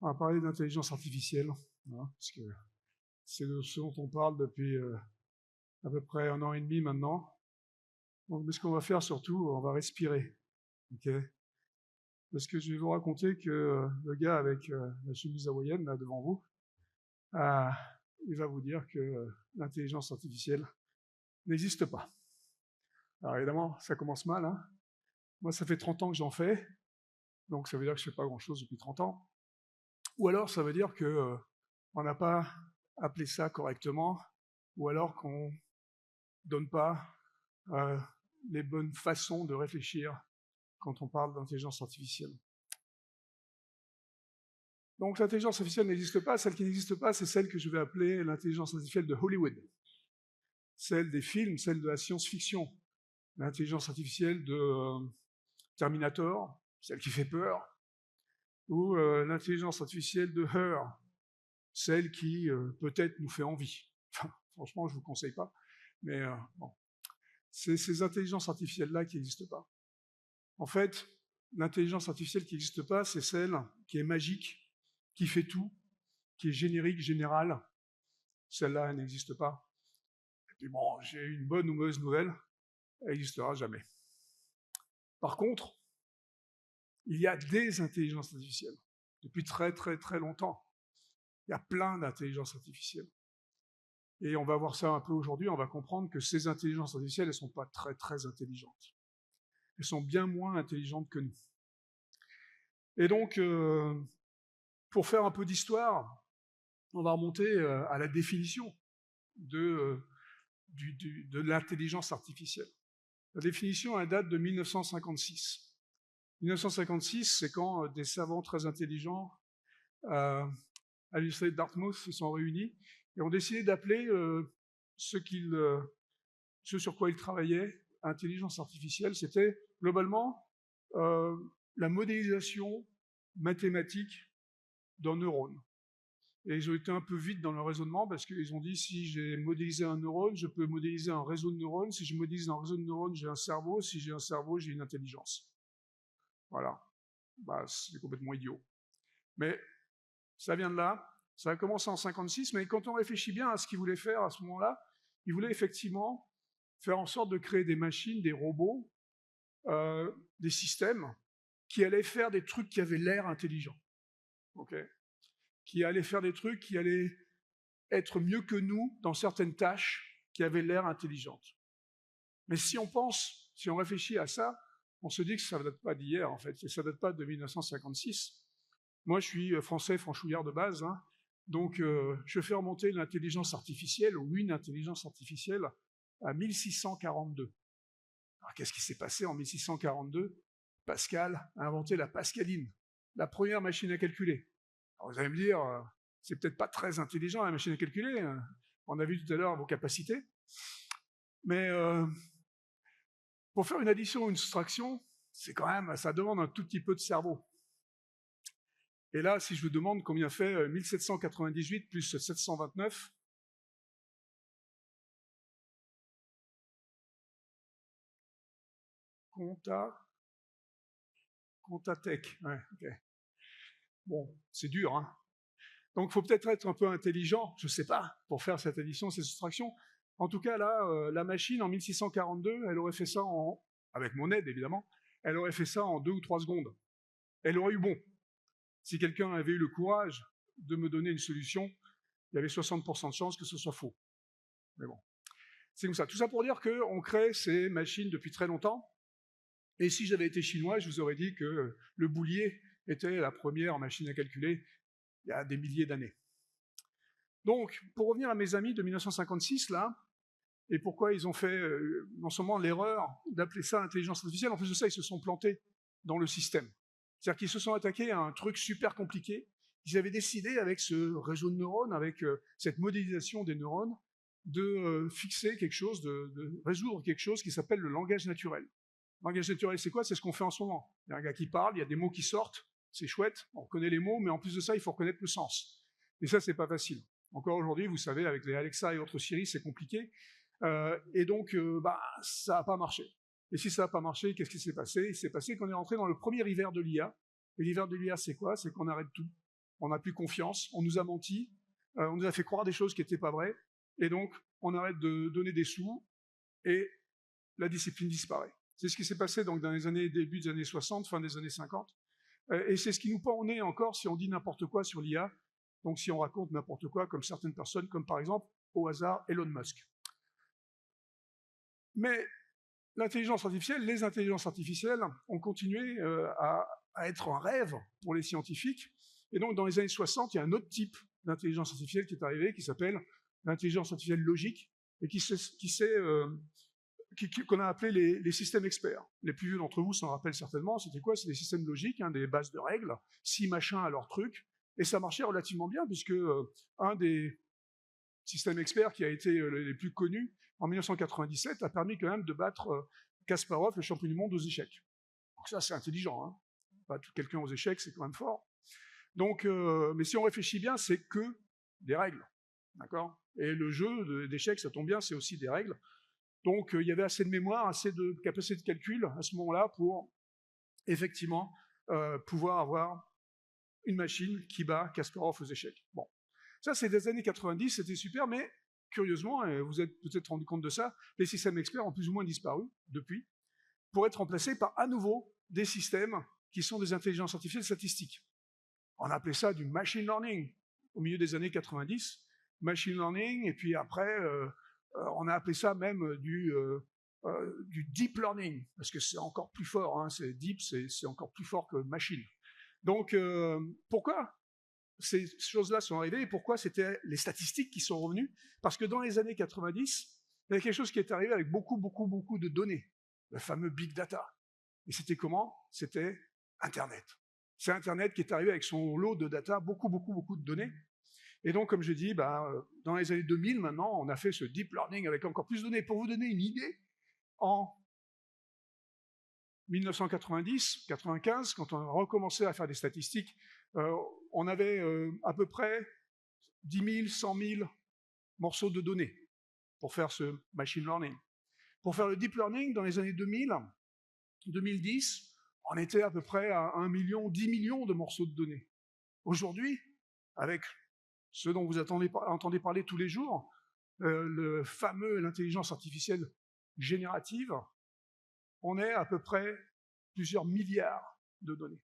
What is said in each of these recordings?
On va parler d'intelligence artificielle, hein, parce que c'est de ce dont on parle depuis à peu près 1 an et demi maintenant. Donc, mais ce qu'on va faire surtout, on va respirer. Okay, parce que je vais vous raconter que le gars avec la chemise hawaïenne là devant vous, il va vous dire que l'intelligence artificielle n'existe pas. Alors évidemment, ça commence mal. Hein. Moi, ça fait 30 ans que j'en fais, donc ça veut dire que je ne fais pas grand-chose depuis 30 ans. Ou alors, ça veut dire qu'on n'a pas appelé ça correctement, ou alors qu'on ne donne pas les bonnes façons de réfléchir quand on parle d'intelligence artificielle. Donc l'intelligence artificielle n'existe pas. Celle qui n'existe pas, c'est celle que je vais appeler l'intelligence artificielle de Hollywood. Celle des films, celle de la science-fiction. L'intelligence artificielle de Terminator, celle qui fait peur, ou l'intelligence artificielle de Her, celle qui peut-être nous fait envie. Enfin, franchement, je ne vous conseille pas, mais bon. C'est ces intelligences artificielles-là qui n'existent pas. En fait, l'intelligence artificielle qui n'existe pas, c'est celle qui est magique, qui fait tout, qui est générique, générale. Celle-là, elle n'existe pas. Et puis bon, j'ai une bonne ou mauvaise nouvelle, elle n'existera jamais. Par contre, il y a des intelligences artificielles, depuis très très très longtemps. Il y a plein d'intelligences artificielles. Et on va voir ça un peu aujourd'hui, on va comprendre que ces intelligences artificielles, elles ne sont pas très très intelligentes. Elles sont bien moins intelligentes que nous. Et donc, pour faire un peu d'histoire, on va remonter à la définition de l'intelligence artificielle. La définition, elle date de 1956. 1956, c'est quand des savants très intelligents à l'université de Dartmouth se sont réunis et ont décidé d'appeler ce sur quoi ils travaillaient intelligence artificielle. C'était globalement la modélisation mathématique d'un neurone. Et ils ont été un peu vite dans le raisonnement parce qu'ils ont dit si j'ai modélisé un neurone, je peux modéliser un réseau de neurones. Si je modélise un réseau de neurones, j'ai un cerveau. Si j'ai un cerveau, j'ai une intelligence. Voilà. Bah, c'est complètement idiot. Mais ça vient de là. Ça a commencé en 56, mais quand on réfléchit bien à ce qu'ils voulaient faire à ce moment-là, ils voulaient effectivement faire en sorte de créer des machines, des robots, des systèmes qui allaient faire des trucs qui avaient l'air intelligents. Okay, qui allaient faire des trucs qui allaient être mieux que nous dans certaines tâches qui avaient l'air intelligentes. Mais si on réfléchit à ça, on se dit que ça ne date pas d'hier, en fait, ça ne date pas de 1956. Moi, je suis français franchouillard de base, hein, donc je fais remonter l'intelligence artificielle, ou une intelligence artificielle, à 1642. Alors, qu'est-ce qui s'est passé en 1642 ? Pascal a inventé la pascaline, la première machine à calculer. Alors, vous allez me dire, c'est peut-être pas très intelligent la machine à calculer, on a vu tout à l'heure vos capacités, mais pour faire une addition ou une soustraction, c'est quand même, ça demande un tout petit peu de cerveau. Et là, si je vous demande combien fait 1798 plus 729, Comptatech, ouais, ok. Bon, c'est dur, hein. Donc, il faut peut-être être un peu intelligent, je ne sais pas, pour faire cette addition, cette soustraction. En tout cas, là, la machine, en 1642, elle aurait fait ça avec mon aide, évidemment, elle aurait fait ça en 2 ou 3 secondes. Elle aurait eu bon. Si quelqu'un avait eu le courage de me donner une solution, il y avait 60% de chances que ce soit faux. Mais bon, c'est comme ça. Tout ça pour dire qu'on crée ces machines depuis très longtemps. Et si j'avais été chinois, je vous aurais dit que le boulier était la première machine à calculer il y a des milliers d'années. Donc, pour revenir à mes amis de 1956, là, et pourquoi ils ont fait non seulement l'erreur d'appeler ça intelligence artificielle, en plus de ça, ils se sont plantés dans le système. C'est-à-dire qu'ils se sont attaqués à un truc super compliqué. Ils avaient décidé, avec ce réseau de neurones, avec cette modélisation des neurones, de fixer quelque chose, de résoudre quelque chose qui s'appelle le langage naturel. Le langage naturel, c'est quoi? C'est ce qu'on fait en ce moment. Il y a un gars qui parle, il y a des mots qui sortent, c'est chouette, on reconnaît les mots, mais en plus de ça, il faut reconnaître le sens. Et ça, c'est pas facile. Encore aujourd'hui, vous savez, avec les Alexa et autres Siri, c'est compliqué. Et donc, ça n'a pas marché. Et si ça n'a pas marché, qu'est-ce qui s'est passé? Il s'est passé qu'on est rentré dans le premier hiver de l'IA. Et l'hiver de l'IA, c'est quoi? C'est qu'on arrête tout. on n'a plus confiance, on nous a menti, on nous a fait croire des choses qui n'étaient pas vraies, et donc on arrête de donner des sous, et la discipline disparaît. C'est ce qui s'est passé donc dans les début des années 60, fin des années 50, et c'est ce qui nous pend au nez encore si on dit n'importe quoi sur l'IA, donc si on raconte n'importe quoi, comme certaines personnes, comme par exemple, au hasard, Elon Musk. Mais l'intelligence artificielle, les intelligences artificielles ont continué à être un rêve pour les scientifiques. Et donc, dans les années 60, il y a un autre type d'intelligence artificielle qui est arrivé, qui s'appelle l'intelligence artificielle logique, et qu'on a appelé les systèmes experts. Les plus vieux d'entre vous s'en rappellent certainement. C'était quoi? C'est des systèmes logiques, des bases de règles, 6 machins à leur truc, et ça marchait relativement bien, puisque un des systèmes experts qui a été les plus connus, en 1997, a permis quand même de battre Kasparov, le champion du monde aux échecs. Donc ça, c'est intelligent. Hein. Battre quelqu'un aux échecs, c'est quand même fort. Donc, mais si on réfléchit bien, c'est que des règles. D'accord? Et le jeu d'échecs, ça tombe bien, c'est aussi des règles. Donc, il y avait assez de mémoire, assez de capacité de calcul à ce moment-là pour, effectivement, pouvoir avoir une machine qui bat Kasparov aux échecs. Bon. Ça, c'est des années 90, c'était super, mais curieusement, et vous êtes peut-être rendu compte de ça, les systèmes experts ont plus ou moins disparu depuis, pour être remplacés par à nouveau des systèmes qui sont des intelligences artificielles statistiques. On appelait ça du machine learning au milieu des années 90, machine learning, et puis après, on a appelé ça même du deep learning, parce que c'est encore plus fort, hein, c'est deep, c'est encore plus fort que machine. Donc, pourquoi ces choses-là sont arrivées et pourquoi c'était les statistiques qui sont revenues? Parce que dans les années 90, il y a quelque chose qui est arrivé avec beaucoup de données, le fameux big data. Et c'était comment? C'était Internet. C'est Internet qui est arrivé avec son lot de data, beaucoup de données. Et donc, comme je dis, dans les années 2000, maintenant, on a fait ce deep learning avec encore plus de données. Pour vous donner une idée, en 1990, 95, quand on a recommencé à faire des statistiques, on avait à peu près 10 000, 100 000 morceaux de données pour faire ce machine learning. Pour faire le deep learning, dans les années 2000, 2010, on était à peu près à 1 million, 10 millions de morceaux de données. Aujourd'hui, avec ce dont vous entendez parler tous les jours, le fameux l'intelligence artificielle générative, on est à peu près plusieurs milliards de données,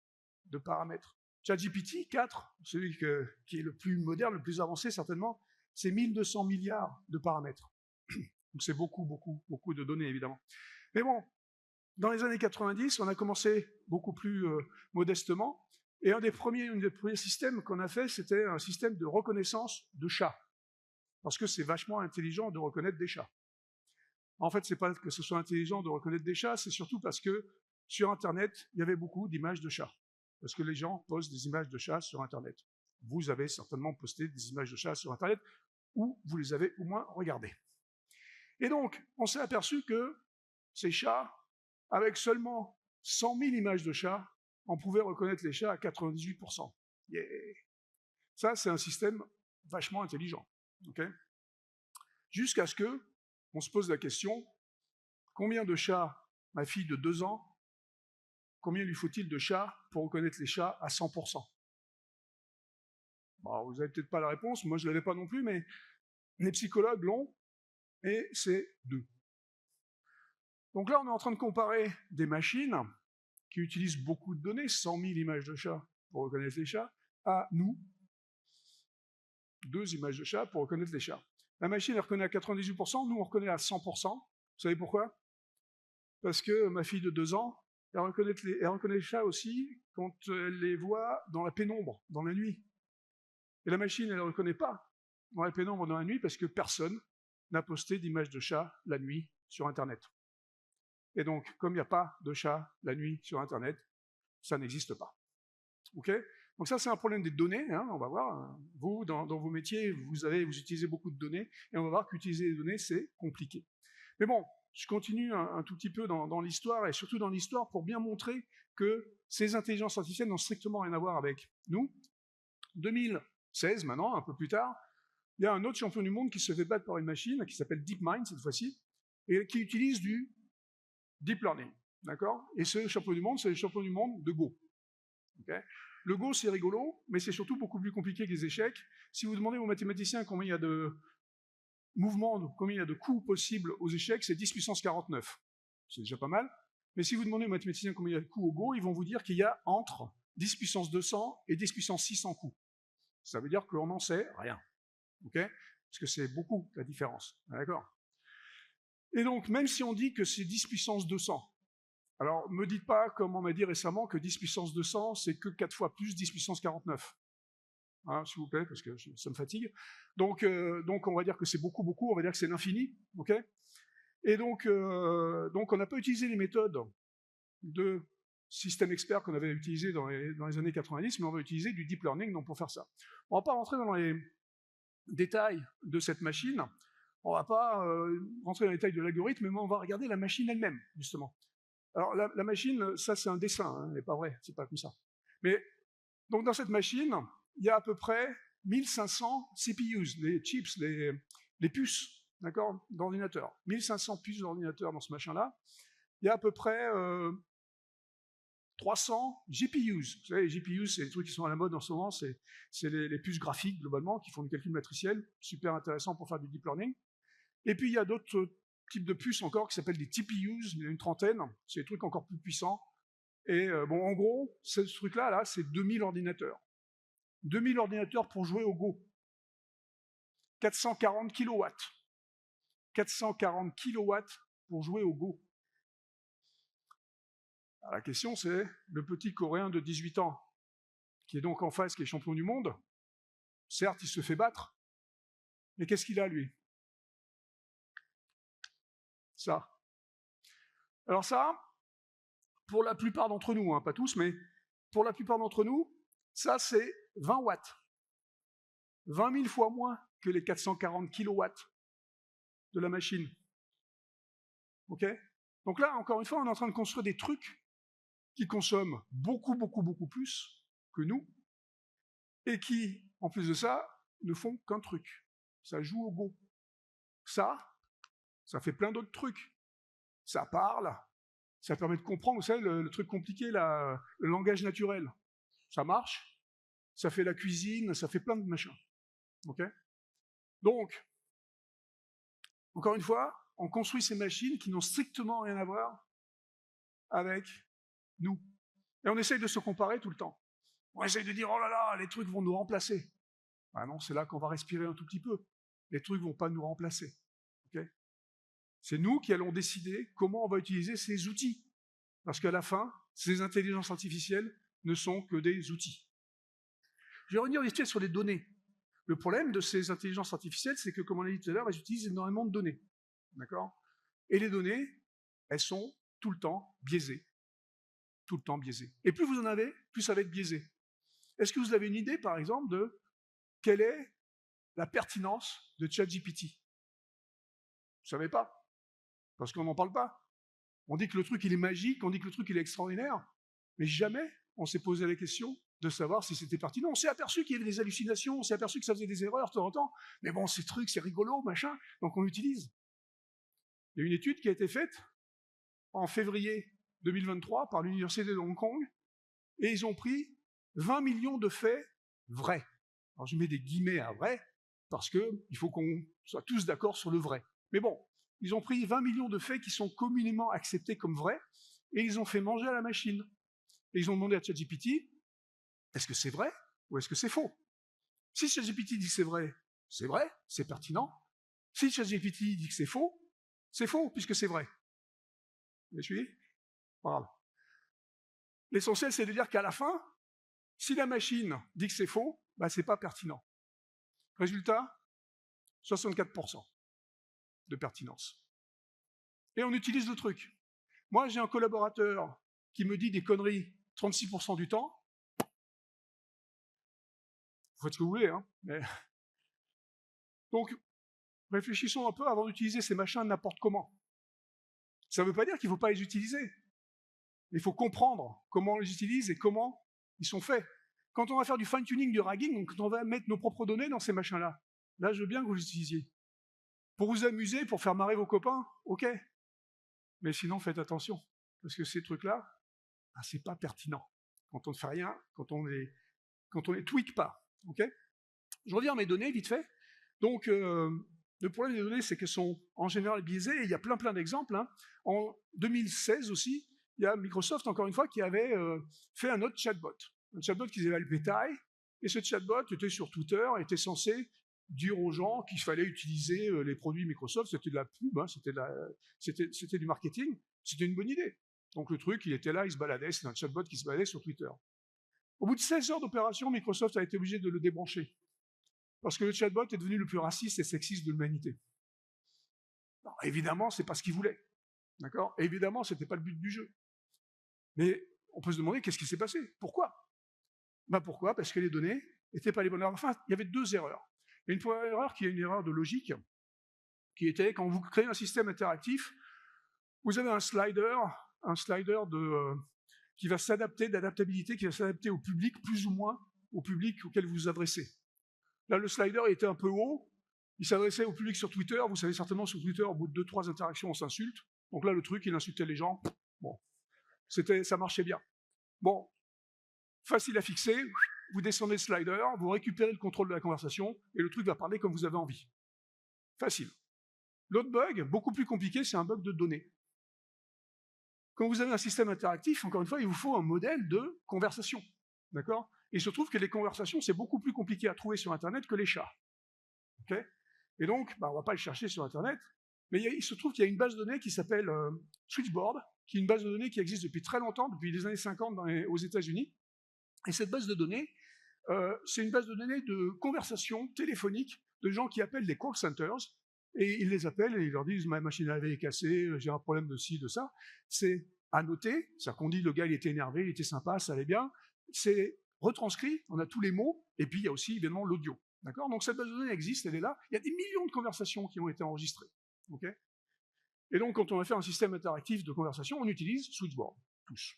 de paramètres. ChatGPT 4, celui qui est le plus moderne, le plus avancé certainement, c'est 1200 milliards de paramètres. Donc c'est beaucoup de données, évidemment. Mais bon, dans les années 90, on a commencé beaucoup plus modestement, et un des premiers systèmes qu'on a fait, c'était un système de reconnaissance de chats. Parce que c'est vachement intelligent de reconnaître des chats. En fait, c'est pas que ce soit intelligent de reconnaître des chats, c'est surtout parce que sur Internet, il y avait beaucoup d'images de chats. Parce que les gens postent des images de chats sur Internet. Vous avez certainement posté des images de chats sur Internet, ou vous les avez au moins regardées. Et donc, on s'est aperçu que ces chats, avec seulement 100 000 images de chats, on pouvait reconnaître les chats à 98%. Yeah. Ça, c'est un système vachement intelligent. Okay? Jusqu'à ce que on se pose la question, combien de chats, ma fille de 2 ans, combien lui faut-il de chats pour reconnaître les chats à 100%? Bon, vous n'avez peut-être pas la réponse, moi je ne l'avais pas non plus, mais les psychologues l'ont, et c'est 2. Donc là, on est en train de comparer des machines qui utilisent beaucoup de données, 100 000 images de chats pour reconnaître les chats, à nous, 2 images de chats pour reconnaître les chats. La machine, elle reconnaît à 98%, nous, on reconnaît à 100%. Vous savez pourquoi? Parce que ma fille de 2 ans, elle reconnaît les chats aussi quand elle les voit dans la pénombre, dans la nuit. Et la machine, elle ne reconnaît pas dans la pénombre, dans la nuit, parce que personne n'a posté d'image de chat la nuit sur Internet. Et donc, comme il n'y a pas de chat la nuit sur Internet, ça n'existe pas. Okay? Donc ça, c'est un problème des données, hein, on va voir. Vous, dans vos métiers, vous utilisez beaucoup de données, et on va voir qu'utiliser les données, c'est compliqué. Mais bon, je continue un tout petit peu dans l'histoire, et surtout dans l'histoire, pour bien montrer que ces intelligences artificielles n'ont strictement rien à voir avec nous. 2016, maintenant, un peu plus tard, il y a un autre champion du monde qui se fait battre par une machine, qui s'appelle DeepMind, cette fois-ci, et qui utilise du deep learning. D'accord? Et ce champion du monde, c'est le champion du monde de Go. Okay? Le Go, c'est rigolo, mais c'est surtout beaucoup plus compliqué que les échecs. Si vous demandez aux mathématiciens combien il y a de mouvements, combien il y a de coups possibles aux échecs, c'est 10 puissance 49. C'est déjà pas mal. Mais si vous demandez aux mathématiciens combien il y a de coups au Go, ils vont vous dire qu'il y a entre 10 puissance 200 et 10 puissance 600 coups. Ça veut dire qu'on n'en sait rien. Ok? Parce que c'est beaucoup la différence. D'accord? Et donc, même si on dit que c'est 10 puissance 200, alors me dites pas, comme on m'a dit récemment, que 10 puissance 200, c'est que 4 fois plus 10 puissance 49. Hein, s'il vous plaît, parce que ça me fatigue. Donc on va dire que c'est beaucoup, beaucoup, on va dire que c'est l'infini. Ok? Et donc on n'a pas utilisé les méthodes de système expert qu'on avait utilisé dans les années 90, mais on va utiliser du deep learning donc pour faire ça. On ne va pas rentrer dans les détails de cette machine, on ne va pas rentrer dans les détails de l'algorithme, mais on va regarder la machine elle-même, justement. Alors la machine, ça c'est un dessin, hein, elle n'est pas vrai, c'est pas comme ça. Mais donc dans cette machine, il y a à peu près 1500 CPUs, les chips, les puces, d'accord, d'ordinateur. 1500 puces d'ordinateur dans ce machin-là. Il y a à peu près 300 GPUs. Vous savez, les GPUs, c'est les trucs qui sont à la mode en ce moment, c'est les puces graphiques, globalement, qui font du calcul matriciel, super intéressant pour faire du deep learning. Et puis, il y a d'autres types de puces encore qui s'appellent des TPUs, il y en a une trentaine, c'est des trucs encore plus puissants. Et bon, en gros, ce truc-là, c'est 2000 ordinateurs. 2000 ordinateurs pour jouer au Go. 440 kilowatts. 440 kilowatts pour jouer au Go. Alors, la question, c'est le petit Coréen de 18 ans, qui est donc en face, qui est champion du monde. Certes, il se fait battre, mais qu'est-ce qu'il a, lui? Ça. Alors ça, pour la plupart d'entre nous, hein, pas tous, mais pour la plupart d'entre nous, ça, c'est 20 watts. 20 000 fois moins que les 440 kilowatts de la machine. OK? Donc là, encore une fois, on est en train de construire des trucs qui consomment beaucoup, beaucoup, beaucoup plus que nous, et qui, en plus de ça, ne font qu'un truc. Ça joue au Go. Ça fait plein d'autres trucs. Ça parle, ça permet de comprendre, vous savez, le truc compliqué, le langage naturel. Ça marche, ça fait la cuisine, ça fait plein de machins. Ok? Donc, encore une fois, on construit ces machines qui n'ont strictement rien à voir avec nous. Et on essaye de se comparer tout le temps. On essaye de dire, oh là là, les trucs vont nous remplacer. Ah non, c'est là qu'on va respirer un tout petit peu. Les trucs ne vont pas nous remplacer. Okay? C'est nous qui allons décider comment on va utiliser ces outils. Parce qu'à la fin, ces intelligences artificielles ne sont que des outils. Je vais revenir vite fait sur les données. Le problème de ces intelligences artificielles, c'est que, comme on l'a dit tout à l'heure, elles utilisent énormément de données. D'accord? Et les données, elles sont tout le temps biaisées. Tout le temps biaisées. Et plus vous en avez, plus ça va être biaisé. Est-ce que vous avez une idée, par exemple, de quelle est la pertinence de ChatGPT? Vous ne savez pas, parce qu'on n'en parle pas. On dit que le truc, il est magique, on dit que le truc, il est extraordinaire, mais jamais on s'est posé la question de savoir si c'était pertinent. On s'est aperçu qu'il y avait des hallucinations, on s'est aperçu que ça faisait des erreurs de temps en temps, mais bon, ces trucs, c'est rigolo, machin, donc on l'utilise. Il y a une étude qui a été faite en février 2023 par l'Université de Hong Kong, et ils ont pris 20 millions de faits vrais. Alors je mets des guillemets à vrai, parce qu'il faut qu'on soit tous d'accord sur le vrai. Mais bon, ils ont pris 20 millions de faits qui sont communément acceptés comme vrais, et ils ont fait manger à la machine. Et ils ont demandé à ChatGPT, est-ce que c'est vrai ou est-ce que c'est faux? Si ChatGPT dit que c'est vrai, c'est pertinent. Si ChatGPT dit que c'est faux, puisque c'est vrai. Vous me suivez? Voilà. L'essentiel, c'est de dire qu'à la fin, si la machine dit que c'est faux, ben, c'est pas pertinent. Résultat, 64% de pertinence. Et on utilise le truc. Moi, j'ai un collaborateur qui me dit des conneries 36% du temps. Vous faites ce que vous voulez, hein. Mais... Donc, réfléchissons un peu avant d'utiliser ces machins n'importe comment. Ça ne veut pas dire qu'il ne faut pas les utiliser. Il faut comprendre comment on les utilise et comment ils sont faits. Quand on va faire du fine-tuning, du ragging, donc quand on va mettre nos propres données dans ces machins-là, là, je veux bien que vous les utilisiez. Pour vous amuser, pour faire marrer vos copains, ok. Mais sinon, faites attention, parce que ces trucs-là, ben, c'est pas pertinent. quand on ne fait rien, quand on les tweak pas. Okay, je reviens à mes données vite fait. Donc, le problème des données, c'est qu'elles sont en général biaisées, et il y a plein d'exemples. Hein. En 2016 aussi, il y a Microsoft, encore une fois, qui avait fait un autre chatbot. Un chatbot qu'ils avaient appelé PETAI, et ce chatbot était sur Twitter, était censé dire aux gens qu'il fallait utiliser les produits Microsoft, c'était de la pub, hein, c'était du marketing, c'était une bonne idée. Donc le truc, il était là, il se baladait, c'était un chatbot qui se baladait sur Twitter. Au bout de 16 heures d'opération, Microsoft a été obligé de le débrancher, parce que le chatbot est devenu le plus raciste et sexiste de l'humanité. Évidemment, c'est pas ce qu'il voulait. D'accord ? Évidemment, c'était pas le but du jeu. Mais on peut se demander qu'est-ce qui s'est passé ? Pourquoi ? Pourquoi ? Parce que les données n'étaient pas les bonnes. Enfin, il y avait deux erreurs. Il y a une première erreur qui est une erreur de logique, qui était quand vous créez un système interactif, vous avez un slider qui va s'adapter, d'adaptabilité, qui va s'adapter au public, plus ou moins au public auquel vous vous adressez. Là, le slider était un peu haut, il s'adressait au public sur Twitter, vous savez certainement sur Twitter, au bout de 2-3 interactions, on s'insulte. Donc là, le truc, il insultait les gens. Bon, ça marchait bien. Bon, facile à fixer, vous descendez le slider, vous récupérez le contrôle de la conversation, et le truc va parler comme vous avez envie. Facile. L'autre bug, beaucoup plus compliqué, c'est un bug de données. Quand vous avez un système interactif, encore une fois, il vous faut un modèle de conversation. D'accord ? Et il se trouve que les conversations, c'est beaucoup plus compliqué à trouver sur Internet que les chats. Okay ? Et donc, on ne va pas le chercher sur Internet, mais il se trouve qu'il y a une base de données qui s'appelle Switchboard, qui est une base de données qui existe depuis très longtemps, depuis les années 50 aux États-Unis. Et cette base de données, c'est une base de données de conversations téléphoniques de gens qui appellent des call centers, et ils les appellent et ils leur disent « ma machine à laver est cassée, j'ai un problème de ci, de ça ». C'est à noter, c'est-à-dire qu'on dit le gars il était énervé, il était sympa, ça allait bien, c'est retranscrit, on a tous les mots, et puis il y a aussi évidemment l'audio. D'accord ? Donc cette base de données existe, elle est là, il y a des millions de conversations qui ont été enregistrées. Okay ? Et donc quand on va faire un système interactif de conversation, on utilise Switchboard, tous.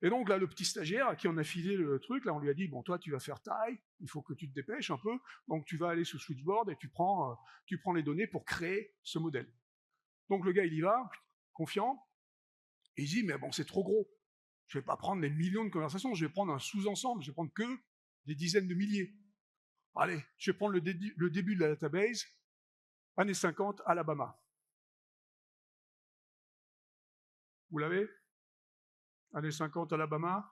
Et donc là, le petit stagiaire à qui on a filé le truc, là on lui a dit, bon toi tu vas faire taille, il faut que tu te dépêches un peu, donc tu vas aller sur Switchboard et tu prends les données pour créer ce modèle. Donc le gars il y va, confiant, et il dit, mais bon c'est trop gros, je vais pas prendre des millions de conversations, je vais prendre un sous-ensemble, je vais prendre que des dizaines de milliers. Allez, je vais prendre le début de la database, années 50, Alabama. Vous l'avez ? Années 50, Alabama.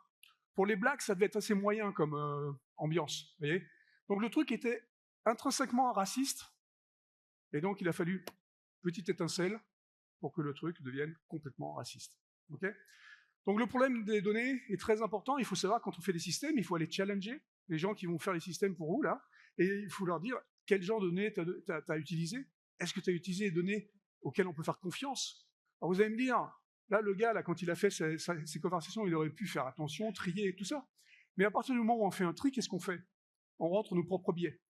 Pour les blacks, ça devait être assez moyen comme ambiance. Vous voyez ? Donc le truc était intrinsèquement raciste, et donc il a fallu petite étincelle pour que le truc devienne complètement raciste. Okay ? Donc le problème des données est très important. Il faut savoir, quand on fait des systèmes, il faut aller challenger les gens qui vont faire les systèmes pour vous, là, et il faut leur dire quel genre de données tu as utilisé. Est-ce que tu as utilisé des données auxquelles on peut faire confiance ? Alors vous allez me dire, là, le gars, là, quand il a fait ses conversations, il aurait pu faire attention, trier et tout ça. Mais à partir du moment où on fait un tri, qu'est-ce qu'on fait ? On rentre nos propres biais.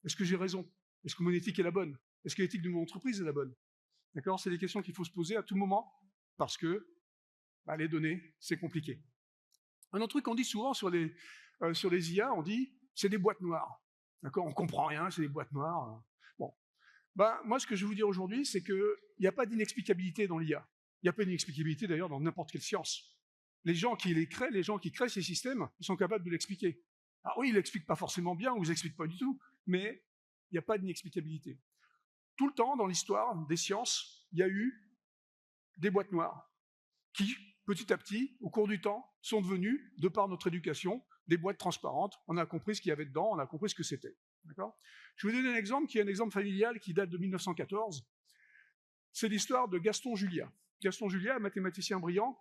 Est-ce que j'ai raison ? Est-ce que mon éthique est la bonne ? Est-ce que l'éthique de mon entreprise est la bonne ? D'accord ? C'est des questions qu'il faut se poser à tout moment, parce que les données, c'est compliqué. Un autre truc qu'on dit souvent sur les IA, on dit, c'est des boîtes noires. D'accord ? On comprend rien, c'est des boîtes noires. Bon. Moi, ce que je vais vous dire aujourd'hui, c'est qu'il n'y a pas d'inexplicabilité dans l'IA. Il n'y a pas d'inexplicabilité d'ailleurs dans n'importe quelle science. Les gens qui créent ces systèmes, ils sont capables de l'expliquer. Alors oui, ils ne l'expliquent pas forcément bien, ou ils ne l'expliquent pas du tout, mais il n'y a pas d'inexplicabilité. Tout le temps, dans l'histoire des sciences, il y a eu des boîtes noires qui, petit à petit, au cours du temps, sont devenues, de par notre éducation, des boîtes transparentes. On a compris ce qu'il y avait dedans, on a compris ce que c'était. D'accord ? Je vais vous donner un exemple qui est un exemple familial qui date de 1914. C'est l'histoire de Gaston Julia. Gaston Julia, un mathématicien brillant,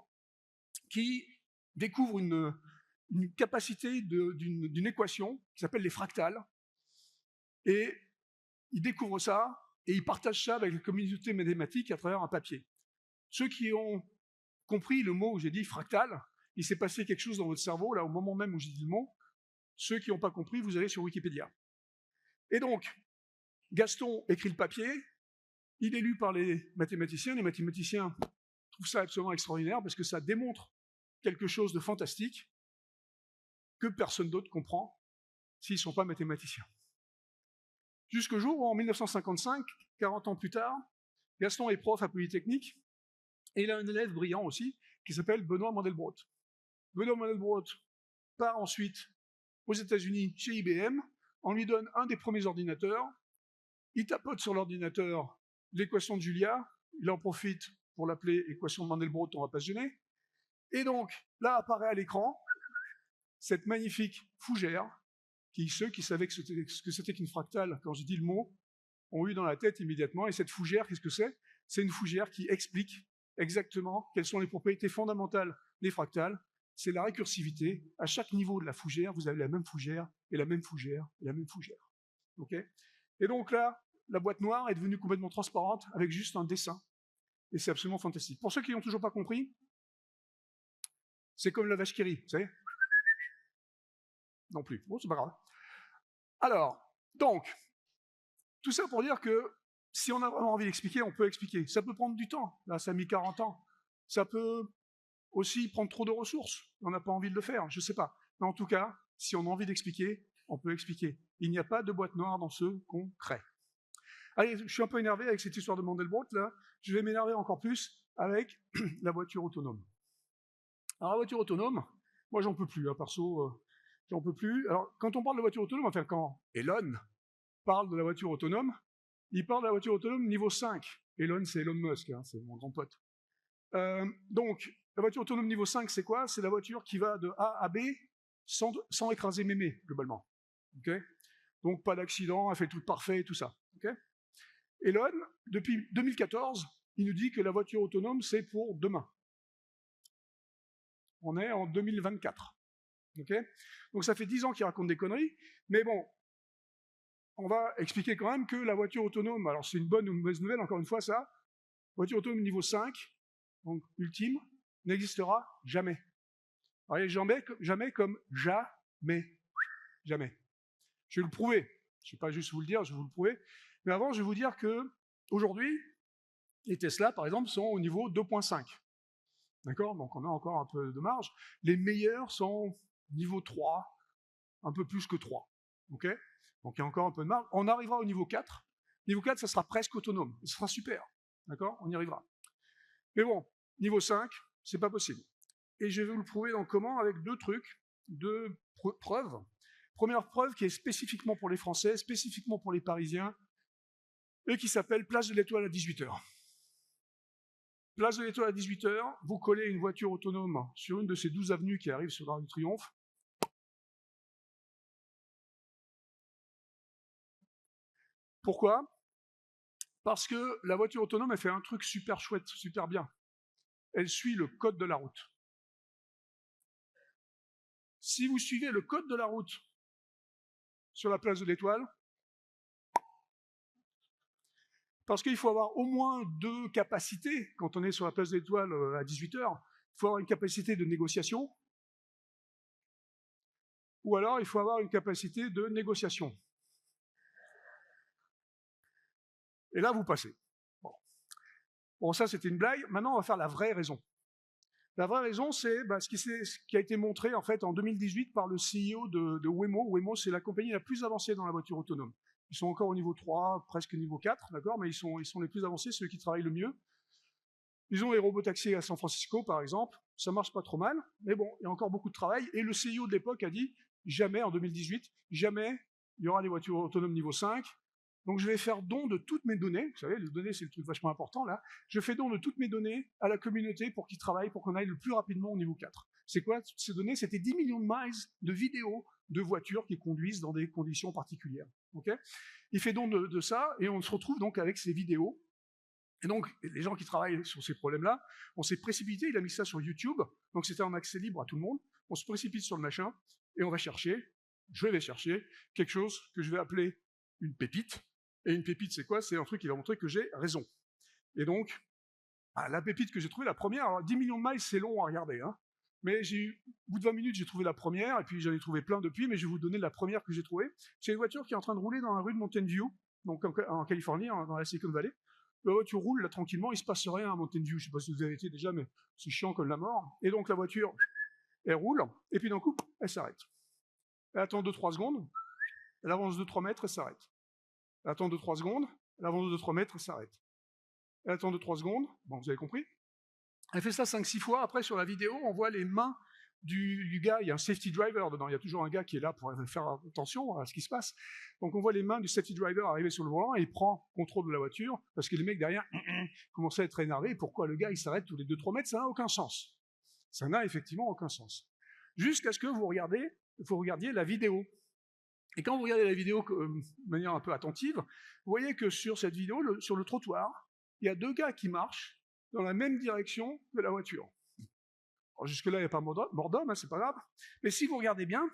qui découvre une capacité d'une équation qui s'appelle les fractales, et il découvre ça, et il partage ça avec la communauté mathématique à travers un papier. Ceux qui ont compris le mot où j'ai dit fractal, il s'est passé quelque chose dans votre cerveau, là, au moment même où j'ai dit le mot. Ceux qui n'ont pas compris, vous allez sur Wikipédia. Et donc, Gaston écrit le papier, il est lu par les mathématiciens trouvent ça absolument extraordinaire parce que ça démontre quelque chose de fantastique que personne d'autre comprend s'ils ne sont pas mathématiciens. Jusqu'au jour où, en 1955, 40 ans plus tard, Gaston est prof à Polytechnique, et il a un élève brillant aussi, qui s'appelle Benoît Mandelbrot. Benoît Mandelbrot part ensuite aux États-Unis chez IBM, on lui donne un des premiers ordinateurs, il tapote sur l'ordinateur l'équation de Julia, il en profite pour l'appeler équation de Mandelbrot, on ne va pas se gêner, et donc là apparaît à l'écran cette magnifique fougère qui, ceux qui savaient ce que c'était qu'une fractale, quand j'ai dit le mot, ont eu dans la tête immédiatement, et cette fougère, qu'est-ce que c'est? C'est une fougère qui explique exactement quelles sont les propriétés fondamentales des fractales, c'est la récursivité. À chaque niveau de la fougère, vous avez la même fougère, et la même fougère, et la même fougère. Okay, et donc là, la boîte noire est devenue complètement transparente avec juste un dessin. Et c'est absolument fantastique. Pour ceux qui n'ont toujours pas compris, c'est comme la vache qui rit, vous savez? Non plus. Bon, c'est pas grave. Alors, donc, tout ça pour dire que si on a vraiment envie d'expliquer, on peut expliquer. Ça peut prendre du temps. Là, ça a mis 40 ans. Ça peut aussi prendre trop de ressources. On n'a pas envie de le faire, je ne sais pas. Mais en tout cas, si on a envie d'expliquer, on peut expliquer. Il n'y a pas de boîte noire dans ce qu'on crée. Allez, je suis un peu énervé avec cette histoire de Mandelbrot, là. Je vais m'énerver encore plus avec la voiture autonome. Alors, la voiture autonome, moi, j'en peux plus, hein, perso, j'en peux plus. Alors, quand on parle de voiture autonome, enfin, quand Elon parle de la voiture autonome, il parle de la voiture autonome niveau 5. Elon, c'est Elon Musk, hein, c'est mon grand pote. Donc, la voiture autonome niveau 5, c'est quoi? C'est la voiture qui va de A à B sans écraser mémé, globalement. Okay, donc, pas d'accident, elle fait le truc parfait et tout ça. Okay, Elon, depuis 2014, il nous dit que la voiture autonome, c'est pour demain. On est en 2024. Okay, donc, ça fait 10 ans qu'il raconte des conneries, mais bon, on va expliquer quand même que la voiture autonome, alors c'est une bonne ou une mauvaise nouvelle, encore une fois, ça, voiture autonome niveau 5, donc ultime, n'existera jamais. Vous voyez, jamais comme jamais. Jamais. Je vais le prouver. Je ne vais pas juste vous le dire, je vais vous le prouver. Mais avant, je vais vous dire que aujourd'hui, les Tesla, par exemple, sont au niveau 2.5. D'accord? Donc on a encore un peu de marge. Les meilleurs sont niveau 3, un peu plus que 3. Ok? Donc il y a encore un peu de marge. On arrivera au niveau 4. Niveau 4, ça sera presque autonome. Ce sera super. D'accord? On y arrivera. Mais bon, niveau 5, c'est pas possible. Et je vais vous le prouver dans comment avec deux trucs, deux preuves. Première preuve qui est spécifiquement pour les Français, spécifiquement pour les Parisiens, et qui s'appelle Place de l'Étoile à 18h. Place de l'Étoile à 18h, vous collez une voiture autonome sur une de ces 12 avenues qui arrivent sur l'Arc de Triomphe. Pourquoi? Parce que la voiture autonome, elle fait un truc super chouette, super bien. Elle suit le code de la route. Si vous suivez le code de la route sur la place de l'Étoile, parce qu'il faut avoir au moins 2 capacités, quand on est sur la place de l'Étoile à 18h, il faut avoir une capacité de négociation, ou alors il faut avoir une capacité de négociation. Et là, vous passez. Bon, ça c'était une blague, maintenant on va faire la vraie raison. La vraie raison, c'est ce qui a été montré en fait en 2018 par le CEO de Waymo. Waymo, c'est la compagnie la plus avancée dans la voiture autonome. Ils sont encore au niveau 3, presque niveau 4, d'accord, mais ils sont les plus avancés, ceux qui travaillent le mieux. Ils ont les robotaxis à San Francisco, par exemple. Ça marche pas trop mal, mais bon, il y a encore beaucoup de travail. Et le CEO de l'époque a dit, jamais en 2018, jamais il y aura des voitures autonomes niveau 5. Donc je vais faire don de toutes mes données. Vous savez, les données, c'est le truc vachement important, là. Je fais don de toutes mes données à la communauté pour qu'ils travaillent, pour qu'on aille le plus rapidement au niveau 4. C'est quoi ces données? C'était 10 millions de miles de vidéos de voitures qui conduisent dans des conditions particulières. Okay, il fait don de ça, et on se retrouve donc avec ces vidéos. Et donc, les gens qui travaillent sur ces problèmes-là, on s'est précipité, il a mis ça sur YouTube, donc c'était en accès libre à tout le monde, on se précipite sur le machin, et on va chercher, je vais chercher, quelque chose que je vais appeler une pépite. Et une pépite, c'est quoi? C'est un truc qui va montrer que j'ai raison. Et donc, la pépite que j'ai trouvée, la première, alors 10 millions de miles, c'est long à regarder, hein, mais au bout de 20 minutes, j'ai trouvé la première, et puis j'en ai trouvé plein depuis, mais je vais vous donner la première que j'ai trouvée. C'est une voiture qui est en train de rouler dans la rue de Mountain View, donc en Californie, dans la Silicon Valley. La voiture roule là tranquillement, il se passe rien à Mountain View, je sais pas si vous avez été déjà, mais c'est chiant comme la mort. Et donc la voiture, elle roule, et puis d'un coup, elle s'arrête. Elle attend 2-3 secondes, elle avance 2-3 mètres, elle s'arrête. Elle attend 2-3 secondes, elle avance 2-3 mètres, elle s'arrête. Elle attend 2-3 secondes, bon, vous avez compris. Elle fait ça 5-6 fois, après sur la vidéo, on voit les mains du gars, il y a un safety driver dedans, il y a toujours un gars qui est là pour faire attention à ce qui se passe. Donc on voit les mains du safety driver arriver sur le volant et il prend contrôle de la voiture parce que les mecs derrière commençaient à être énervés. Pourquoi le gars il s'arrête tous les 2-3 mètres? Ça n'a aucun sens. Ça n'a effectivement aucun sens. Jusqu'à ce que vous regardiez la vidéo. Et quand vous regardez la vidéo de manière un peu attentive, vous voyez que sur cette vidéo, sur le trottoir, il y a 2 gars qui marchent dans la même direction que la voiture. Jusque-là, il n'y a pas mort d'homme, hein, c'est pas grave. Mais si vous regardez bien, vous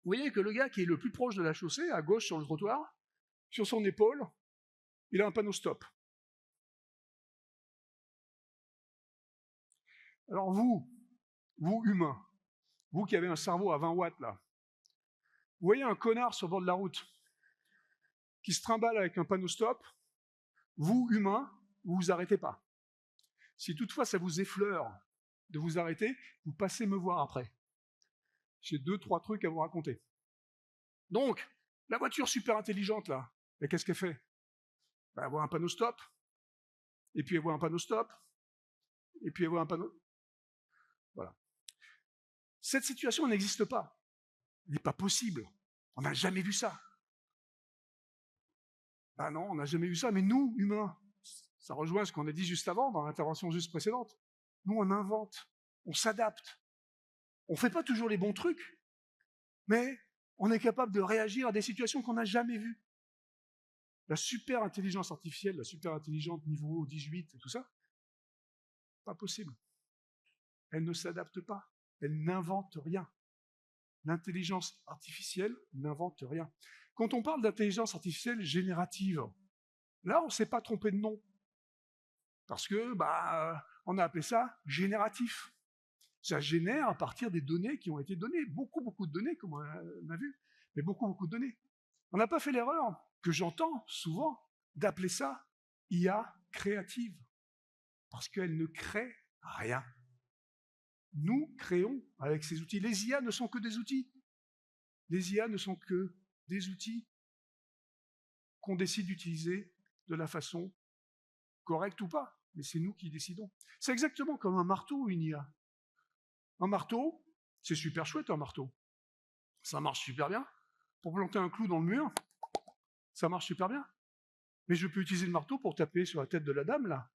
voyez que le gars qui est le plus proche de la chaussée, à gauche sur le trottoir, sur son épaule, il a un panneau stop. Alors vous humains, vous qui avez un cerveau à 20 watts là, vous voyez un connard sur le bord de la route qui se trimballe avec un panneau stop, vous humains, vous vous arrêtez pas. Si toutefois ça vous effleure de vous arrêter, vous passez me voir après. J'ai 2-3 trucs à vous raconter. Donc, la voiture super intelligente là, mais qu'est-ce qu'elle fait? Elle voit un panneau stop, et puis elle voit un panneau stop, et puis elle voit un panneau. Voilà. Cette situation n'existe pas. Elle n'est pas possible. On n'a jamais vu ça. Ah non, on n'a jamais vu ça, mais nous, humains, ça rejoint ce qu'on a dit juste avant, dans l'intervention juste précédente. Nous, on invente, on s'adapte. On ne fait pas toujours les bons trucs, mais on est capable de réagir à des situations qu'on n'a jamais vues. La super intelligence artificielle, la super intelligente niveau 18 et tout ça, pas possible. Elle ne s'adapte pas, elle n'invente rien. L'intelligence artificielle n'invente rien. Quand on parle d'intelligence artificielle générative, là, on ne s'est pas trompé de nom. Parce que, on a appelé ça génératif. Ça génère à partir des données qui ont été données. Beaucoup de données, comme on a vu, mais beaucoup de données. On n'a pas fait l'erreur, que j'entends souvent, d'appeler ça IA créative. Parce qu'elle ne crée rien. Nous créons avec ces outils. Les IA ne sont que des outils. Les IA ne sont que des outils qu'on décide d'utiliser de la façon correcte ou pas. Mais c'est nous qui décidons. C'est exactement comme un marteau ou une IA. Un marteau, c'est super chouette un marteau. Ça marche super bien. Pour planter un clou dans le mur, ça marche super bien. Mais je peux utiliser le marteau pour taper sur la tête de la dame, là.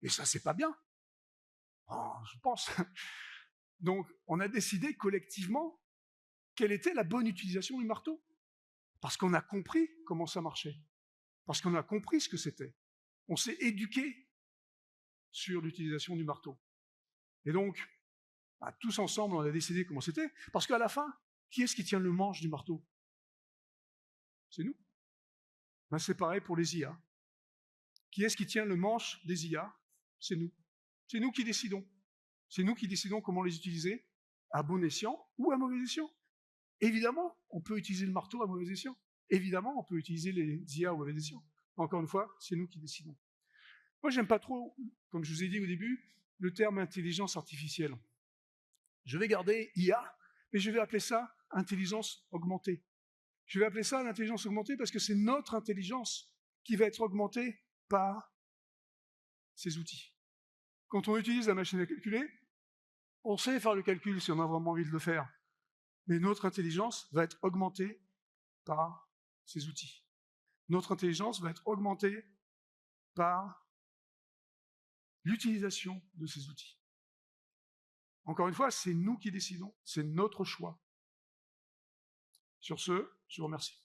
Et ça, c'est pas bien. Oh, je pense. Donc, on a décidé collectivement quelle était la bonne utilisation du marteau. Parce qu'on a compris comment ça marchait. Parce qu'on a compris ce que c'était. On s'est éduqué sur l'utilisation du marteau. Et donc, tous ensemble, on a décidé comment c'était. Parce qu'à la fin, qui est-ce qui tient le manche du marteau? C'est nous. C'est pareil pour les IA. Qui est-ce qui tient le manche des IA? C'est nous. C'est nous qui décidons. C'est nous qui décidons comment les utiliser, à bon escient ou à mauvais escient. Évidemment, on peut utiliser le marteau à mauvais escient. Évidemment, on peut utiliser les IA à mauvais escient. Encore une fois, c'est nous qui décidons. Moi, j'aime pas trop, comme je vous ai dit au début, le terme intelligence artificielle. Je vais garder IA, mais je vais appeler ça intelligence augmentée. Je vais appeler ça l'intelligence augmentée parce que c'est notre intelligence qui va être augmentée par ces outils. Quand on utilise la machine à calculer, on sait faire le calcul si on a vraiment envie de le faire. Mais notre intelligence va être augmentée par ces outils. Notre intelligence va être augmentée par l'utilisation de ces outils. Encore une fois, c'est nous qui décidons, c'est notre choix. Sur ce, je vous remercie.